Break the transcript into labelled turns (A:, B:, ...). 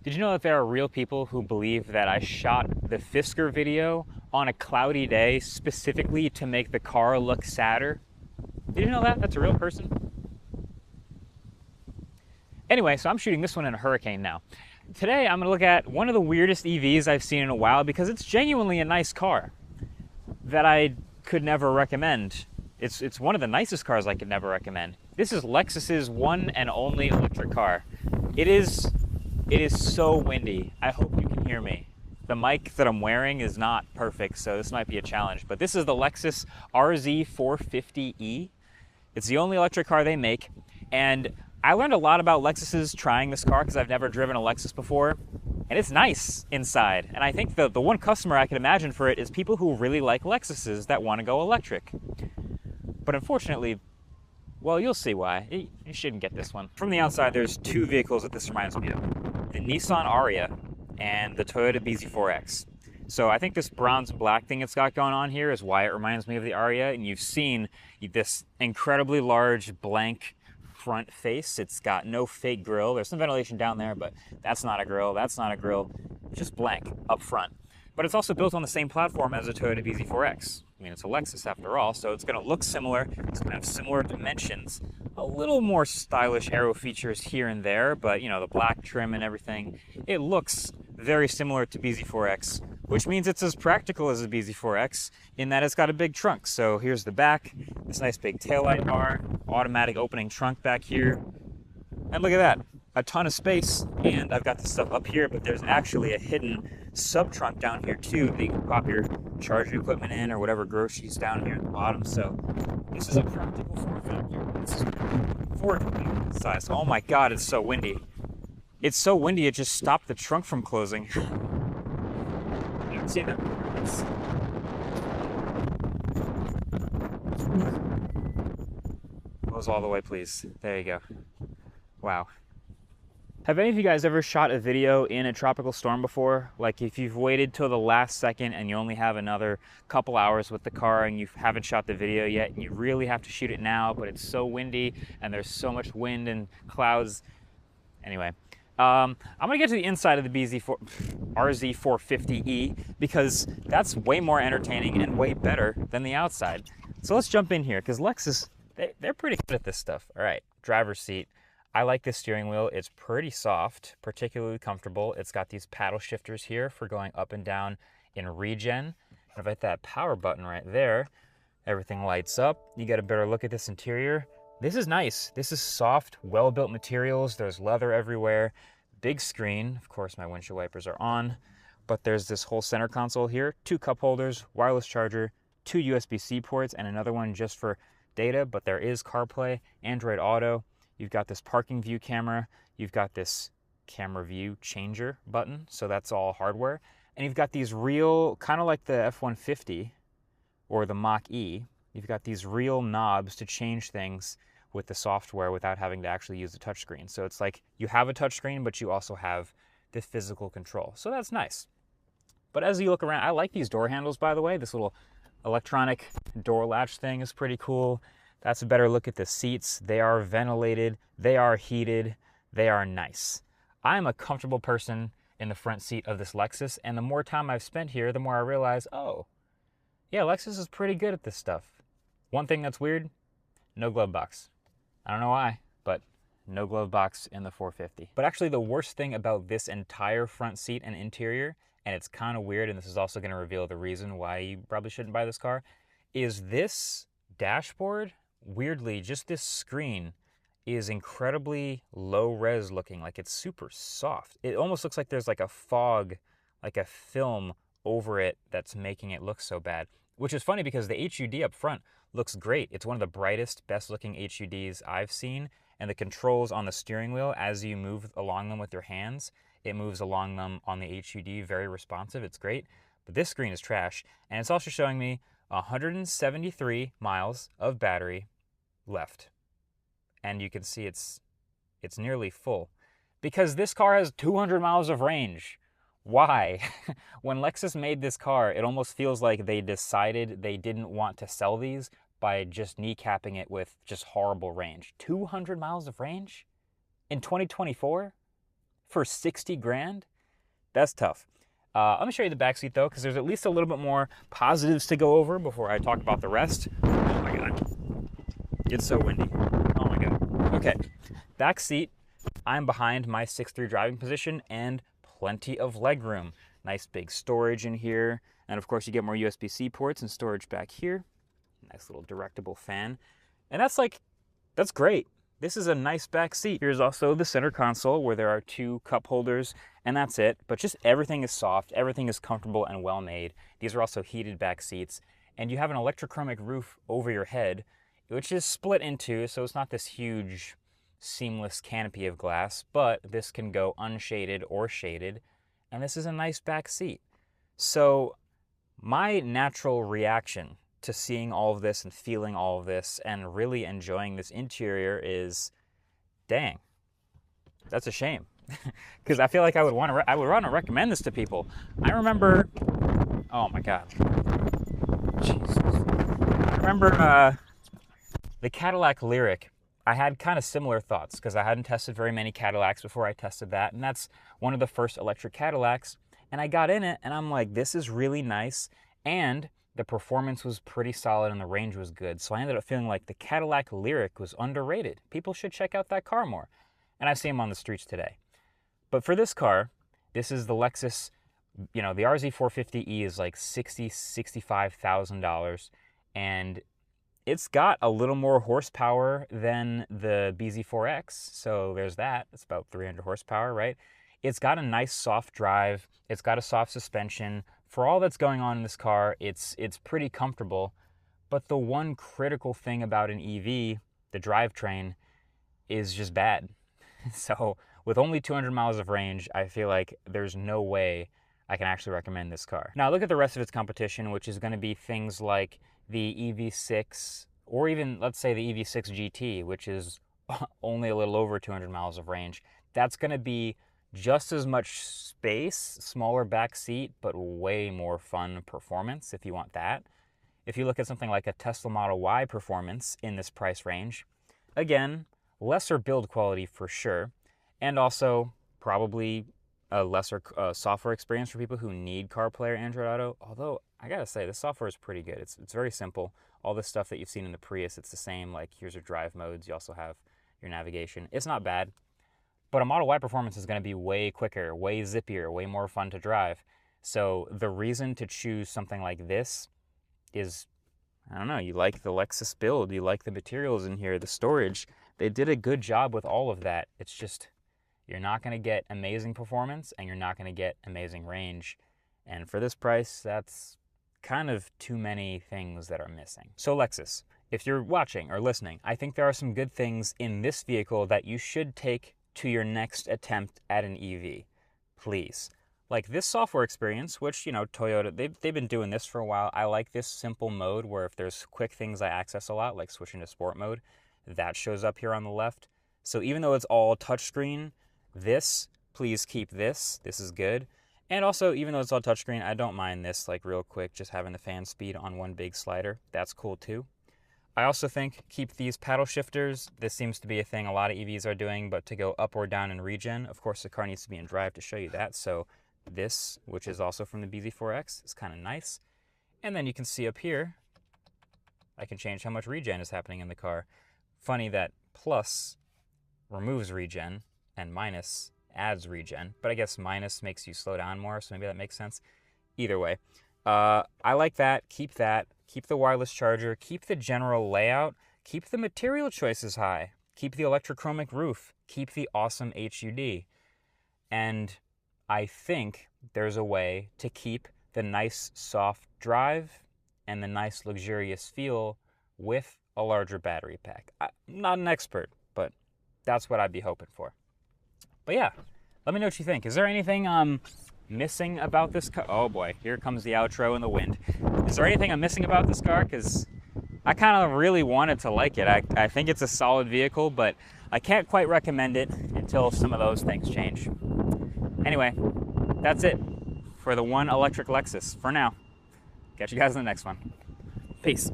A: Did you know that there are real people who believe that I shot the Fisker video on a cloudy day specifically to make the car look sadder? Did you know that? That's a real person. Anyway, so I'm shooting this one in a hurricane now. Today I'm gonna look at one of the weirdest EVs I've seen in a while because it's genuinely a nice car that I could never recommend. It's one of the nicest cars I could never recommend. This is Lexus's one and only electric car. It is so windy. I hope you can hear me. The mic that I'm wearing is not perfect, so this might be a challenge. But this is the Lexus RZ450e. It's the only electric car they make. And I learned a lot about Lexuses trying this car because I've never driven a Lexus before. And it's nice inside. And I think the one customer I can imagine for it is people who really like Lexuses that want to go electric. But unfortunately, well, you'll see why. You shouldn't get this one. From the outside, there's two vehicles that this reminds me of. The Nissan Ariya and the Toyota BZ4X. So I think this bronze and black thing it's got going on here is why it reminds me of the Ariya. And you've seen this incredibly large blank front face. It's got no fake grille. There's some ventilation down there, but that's not a grille. That's not a grille. Just blank up front. But it's also built on the same platform as a Toyota BZ4X. I mean, it's a Lexus after all, so it's going to look similar. It's going to have similar dimensions. A little more stylish aero features here and there, but you know, the black trim and everything. It looks very similar to BZ4X, which means it's as practical as a BZ4X in that it's got a big trunk. So here's the back, this nice big taillight bar, automatic opening trunk back here. And look at that, a ton of space. And I've got this stuff up here, but there's actually a hidden sub-trunk down here too that you can pop your charging equipment in or whatever groceries down here at the bottom. So this is a practical form factor. This is forward size. Oh my God, it's so windy. It's so windy it just stopped the trunk from closing. You haven't seen that. Close all the way, please. There you go. Wow. Have any of you guys ever shot a video in a tropical storm before? Like if you've waited till the last second and you only have another couple hours with the car and you haven't shot the video yet and you really have to shoot it now, but it's so windy and there's so much wind and clouds. Anyway, I'm gonna get to the inside of the RZ450e because that's way more entertaining and way better than the outside. So let's jump in here because Lexus, they're pretty good at this stuff. All right, driver's seat. I like this steering wheel. It's pretty soft, particularly comfortable. It's got these paddle shifters here for going up and down in regen. If I hit that power button right there, everything lights up. You get a better look at this interior. This is nice. This is soft, well-built materials. There's leather everywhere. Big screen. Of course, my windshield wipers are on. But there's this whole center console here. 2 cup holders, wireless charger, 2 USB-C ports, and another one just for data. But there is CarPlay, Android Auto. You've got this parking view camera. You've got this camera view changer button. So that's all hardware. And you've got these real, kind of like the F-150 or the Mach-E, you've got these real knobs to change things with the software without having to actually use the touchscreen. So it's like you have a touchscreen, but you also have the physical control. So that's nice. But as you look around, I like these door handles, by the way. This little electronic door latch thing is pretty cool. That's a better look at the seats. They are ventilated, they are heated, they are nice. I'm a comfortable person in the front seat of this Lexus, and the more time I've spent here, the more I realize, oh, yeah, Lexus is pretty good at this stuff. One thing that's weird, no glove box. I don't know why, but no glove box in the 450. But actually the worst thing about this entire front seat and interior, and it's kind of weird, and this is also going to reveal the reason why you probably shouldn't buy this car, is this dashboard. Weirdly, just this screen is incredibly low res looking, like it's super soft. It almost looks like there's like a fog, like a film over it that's making it look so bad. Which is funny because the HUD up front looks great. It's one of the brightest, best looking HUDs I've seen. And the controls on the steering wheel, as you move along them with your hands, it moves along them on the HUD, very responsive. It's great. But this screen is trash. And it's also showing me 173 miles of battery left. And you can see it's nearly full. Because this car has 200 miles of range. Why? When Lexus made this car, it almost feels like they decided they didn't want to sell these by just kneecapping it with just horrible range. 200 miles of range? In 2024? for 60 grand? That's tough. Let me show you the back seat though, because there's at least a little bit more positives to go over before I talk about the rest. Oh my God. It's so windy. Oh my God. Okay, back seat. I'm behind my 6'3" driving position and plenty of leg room. Nice big storage in here. And of course you get more USB-C ports and storage back here. Nice little directable fan. And that's great. This is a nice back seat. Here's also the center console where there are 2 cup holders, and that's it. But just everything is soft, everything is comfortable and well made. These are also heated back seats. And you have an electrochromic roof over your head, which is split in 2, so it's not this huge seamless canopy of glass, but this can go unshaded or shaded, and this is a nice back seat. So my natural reaction to seeing all of this and feeling all of this and really enjoying this interior is, dang, that's a shame. Because I feel like I would want to recommend this to people. I remember, oh my God, Jesus. I remember the Cadillac Lyriq. I had kind of similar thoughts because I hadn't tested very many Cadillacs before I tested that, and that's one of the first electric Cadillacs. And I got in it and I'm like, this is really nice, and the performance was pretty solid and the range was good. So I ended up feeling like the Cadillac Lyriq was underrated. People should check out that car more. And I see them on the streets today. But for this car, this is the Lexus, you know, the RZ450e is like $65,000, and it's got a little more horsepower than the BZ4X. So there's that. It's about 300 horsepower, right? It's got a nice soft drive. It's got a soft suspension. For all that's going on in this car, it's pretty comfortable. But the one critical thing about an EV, the drivetrain, is just bad. So with only 200 miles of range, I feel like there's no way I can actually recommend this car. Now look at the rest of its competition, which is going to be things like the EV6, or even let's say the EV6 GT, which is only a little over 200 miles of range. That's going to be just as much space, smaller back seat, but way more fun performance if you want that. If you look at something like a Tesla Model Y performance in this price range, again, lesser build quality for sure, and also probably a lesser software experience for people who need CarPlay or Android Auto. Although I gotta say, the software is pretty good. It's very simple. All the stuff that you've seen in the Prius, it's the same. Like here's your drive modes. You also have your navigation. It's not bad. But a Model Y performance is going to be way quicker, way zippier, way more fun to drive. So the reason to choose something like this is, I don't know, you like the Lexus build, you like the materials in here, the storage. They did a good job with all of that. It's just, you're not going to get amazing performance and you're not going to get amazing range. And for this price, that's kind of too many things that are missing. So Lexus, if you're watching or listening, I think there are some good things in this vehicle that you should take to your next attempt at an EV, please. Like this software experience, which, you know, Toyota, they've been doing this for a while. I like this simple mode where if there's quick things I access a lot, like switching to sport mode, that shows up here on the left. So even though it's all touchscreen, this, please keep this. This is good. And also, even though it's all touchscreen, I don't mind this, like real quick, just having the fan speed on one big slider. That's cool too. I also think keep these paddle shifters. This seems to be a thing a lot of EVs are doing, but to go up or down in regen, of course the car needs to be in drive to show you that. So this, which is also from the BZ4X, is kind of nice. And then you can see up here, I can change how much regen is happening in the car. Funny that plus removes regen and minus adds regen, but I guess minus makes you slow down more, so maybe that makes sense. Either way, I like that. Keep that. Keep the wireless charger, keep the general layout, keep the material choices high, keep the electrochromic roof, keep the awesome HUD. And I think there's a way to keep the nice soft drive and the nice luxurious feel with a larger battery pack. I'm not an expert, but that's what I'd be hoping for. But yeah, let me know what you think. Is there anything missing about this car? Oh boy, here comes the outro in the wind. Is there anything I'm missing about this car? Because I kind of really wanted to like it. I think it's a solid vehicle, but I can't quite recommend it until some of those things change. Anyway, that's it for the one electric Lexus for now. Catch you guys in the next one. Peace.